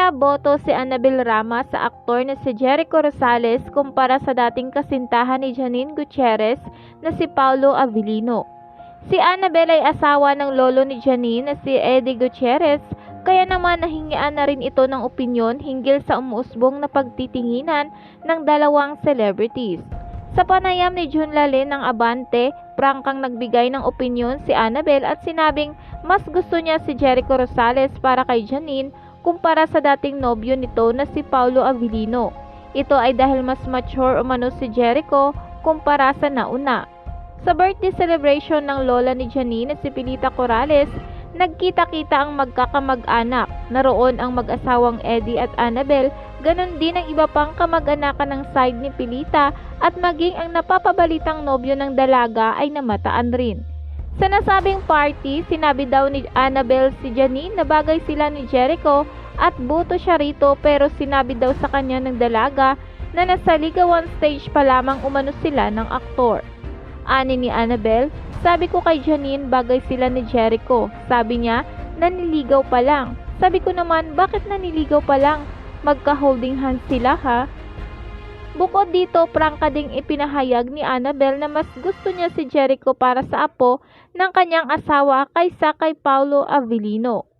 Kaya boto si Annabel Rama sa aktor na si Jericho Rosales kumpara sa dating kasintahan ni Janine Gutierrez na si Paulo Avellino. Si Annabel ay asawa ng lolo ni Janine na si Eddie Gutierrez, kaya naman nahingian na rin ito ng opinyon hinggil sa umuusbong na pagtitinginan ng dalawang celebrities. Sa panayam ni June Lalin ng Abante, prangkang nagbigay ng opinyon si Annabel at sinabing mas gusto niya si Jericho Rosales para kay Janine kumpara sa dating nobyo nito na si Paulo Avellino. Ito ay dahil mas mature umano si Jericho kumpara sa nauna. Sa birthday celebration ng lola ni Janine na si Pilita Corrales, nagkita-kita ang magkakamag-anak. Naroon ang mag-asawang Eddie at Annabel, ganon din ang iba pang kamag-anakan ng side ni Pilita at maging ang napapabalitang nobyo ng dalaga ay namataan rin. Sa nasabing party, sinabi daw ni Annabel si Janine na bagay sila ni Jericho at buto siya rito, pero sinabi daw sa kanya ng dalaga na nasa ligawan stage pa lamang umano sila ng aktor. Ani ni Annabel, sabi ko kay Janine bagay sila ni Jericho. Sabi niya, naniligaw pa lang. Sabi ko naman, bakit naniligaw pa lang? Magka-holding hands sila ha? Bukod dito, prangka ding ipinahayag ni Annabel na mas gusto niya si Jericho para sa apo ng kanyang asawa kaysa kay Paulo Avellino.